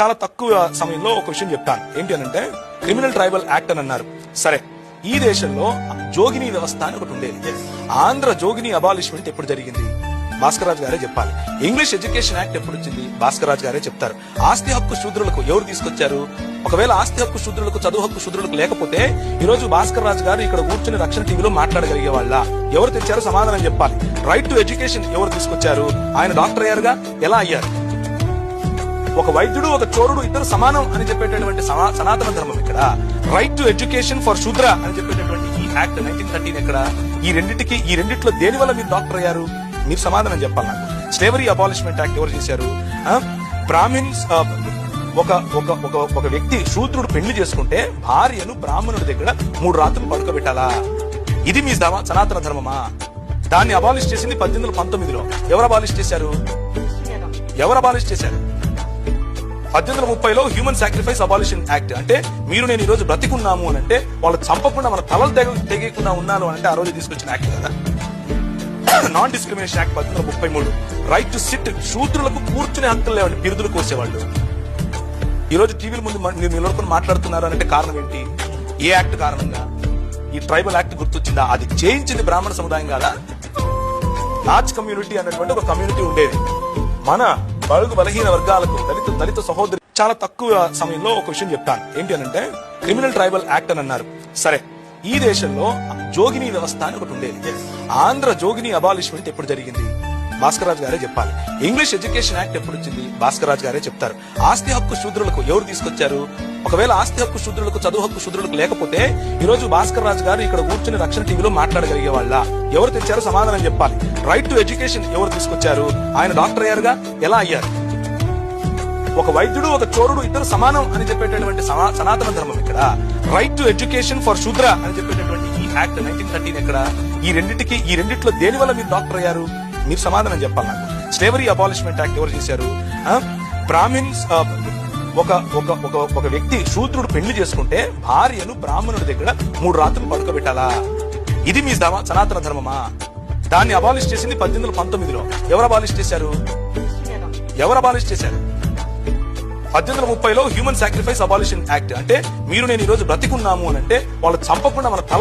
చాలా తక్కువ సమయంలో ఒక విషయం చెప్తాను. ఏంటి అనంటే క్రిమినల్ ట్రైబల్ యాక్ట్ అని అన్నారు. సరే, ఈ దేశంలో జోగిని వ్యవస్థ అని ఒకటి ఉండేది. ఆంధ్ర జోగిని అబాలిష్మెంట్ ఎప్పుడు జరిగింది? భాస్కర్ రాజు గారే చెప్పాలి. ఇంగ్లీష్ ఎడ్యుకేషన్ యాక్ట్ ఎప్పుడు వచ్చింది? భాస్కర్ రాజు గారే చెప్తారు. ఆస్తి హక్కు శూద్రులకు ఎవరు తీసుకొచ్చారు? ఒకవేళ ఆస్తి హక్కు శూద్రులకు, చదువు హక్కు శూద్రులకు లేకపోతే ఈ రోజు భాస్కర్ రాజు గారు ఇక్కడ కూర్చుని రక్షణ టీవీలో మాట్లాడగలిగే వాళ్ళ? ఎవరు తెచ్చారో సమాధానం చెప్పాలి. రైట్ టు ఎడ్యుకేషన్ ఎవరు తీసుకొచ్చారు? ఆయన డాక్టర్ అయ్యారుగా, ఎలా అయ్యారు? ఒక వైద్యుడు, ఒక చోరుడు ఇద్దరు సమానం అని చెప్పేటటువంటి సనాతన ధర్మం ఇక్కడ. రైట్ టు ఎడ్యుకేషన్ ఫర్ శూద్ర అని చెప్పేటటువంటి ఈ యాక్ట్ 1913 ఎక్కడ? ఈ రెండిట్లో దేని వల్ల మీరు డాక్టర్ అయ్యారు? మీరు సమాధానం చెప్పాలి నాకు. స్లేవరీ అబాలిష్మెంట్ యాక్ట్ ఎవరు చేశారు? బ్రాహ్మిన్స్, ఒక వ్యక్తి శూద్రుడు పెళ్లి చేసుకుంటే భార్యను బ్రాహ్మణుడి దగ్గర 3 రాత్రులు పడుకోబెట్టాలా? ఇది మీ సనాతన ధర్మమా? దాన్ని అబాలిష్ చేసింది 1819లో. ఎవరు అబాలిష్ చేశారు? 1830లో హ్యూమన్ సాక్రిఫైస్ అబాలిషన్ యాక్ట్. అంటే మీరు నేను ఈ రోజు బ్రతికున్నాము అని అంటే, వాళ్ళు చంపకుండా మన తలలు తెగకుండా ఉన్నాను అంటే ఆ రోజు తీసుకొచ్చిన యాక్ట్ కదా. Non discrimination act 1833. Right to sit, శూద్రులకు కూర్చునే హక్కులు లేవండి, బిరుదులు కోసేవాళ్ళు. ఈ రోజు టీవీల ముందు మీరు నిలబడుకుని మాట్లాడుతున్నారు అంటే కారణం ఏంటి? ఏ యాక్ట్ కారణంగా? ఈ ట్రైబల్ యాక్ట్ గుర్తొచ్చిందా? అది చేయించింది బ్రాహ్మణ సముదాయం కాదా? నాచ్ కమ్యూనిటీ అన్నటువంటి ఒక కమ్యూనిటీ ఉండేది. మన బడుగు బలహీన వర్గాలకు, దళిత సహోదరి చాలా తక్కువ సమయంలో ఒక విషయం చెప్తాను. ఏంటి అనంటే క్రిమినల్ ట్రైబల్ యాక్ట్ అని అన్నారు. సరే, ఈ దేశంలో జోగిని వ్యవస్థ అని ఒకటి ఉండేది. ఆంధ్ర జోగిని అబాలిష్మెంట్ ఎప్పుడు జరిగింది? భాస్కర్ రాజు గారే చెప్పాలి. ఇంగ్లీష్ ఎడ్యుకేషన్ యాక్ట్ ఎప్పుడు వచ్చింది? భాస్కర్ రాజు గారే చెప్తారు. ఆస్తి హక్కు శూద్రులకు ఎవరు తీసుకొచ్చారు? ఒకవేళ ఆస్తి హక్కు శూద్రులకు, చదువు హక్కు శూద్రులకు లేకపోతే ఈ రోజు భాస్కర్ రాజు గారు ఇక్కడ కూర్చుని రక్షణ టీవీలో మాట్లాడగలిగే వాళ్ళ? ఎవరు తెచ్చారో సమాధానం చెప్పాలి. రైట్ టు ఎడ్యుకేషన్ ఎవరు తీసుకొచ్చారు? ఆయన డాక్టర్ అయ్యారుగా, ఎలా అయ్యారు? ఒక వైద్యుడు, ఒక చోరుడు ఇద్దరు సమానం అని చెప్పేటటువంటి సనాతన ధర్మం ఇక్కడ. రైట్ టు ఎడ్యుకేషన్ ఫర్ శూద్ర అని చెప్పేటటువంటి ఈ యాక్ట్ 1913 ఎక్కడ? ఈ రెండిట్లో దేని వల్ల మీరు డాక్టర్ అయ్యారు? మీరు సమాధానం చెప్పాలి నాకు. స్లేవరీ అబాలిష్మెంట్ యాక్ట్ ఎవరు చేశారు? బ్రాహ్మిన్స్, ఒక వ్యక్తి శూద్రుడు పెళ్లి చేసుకుంటే భార్యను బ్రాహ్మణుడి దగ్గర 3 రాత్రులు పడుకోబెట్టాలా? ఇది మీ సనాతన ధర్మమా? దాన్ని అబాలిష్ చేసింది 1819లో. ఎవరు అబాలిష్ చేశారు? 1830లో హ్యూమన్ సాక్రిఫైస్ అబాలిషన్ యాక్ట్. అంటే మీరు నేను ఈ రోజు బ్రతికున్నాము అని అంటే, వాళ్ళు చంపకుండా మన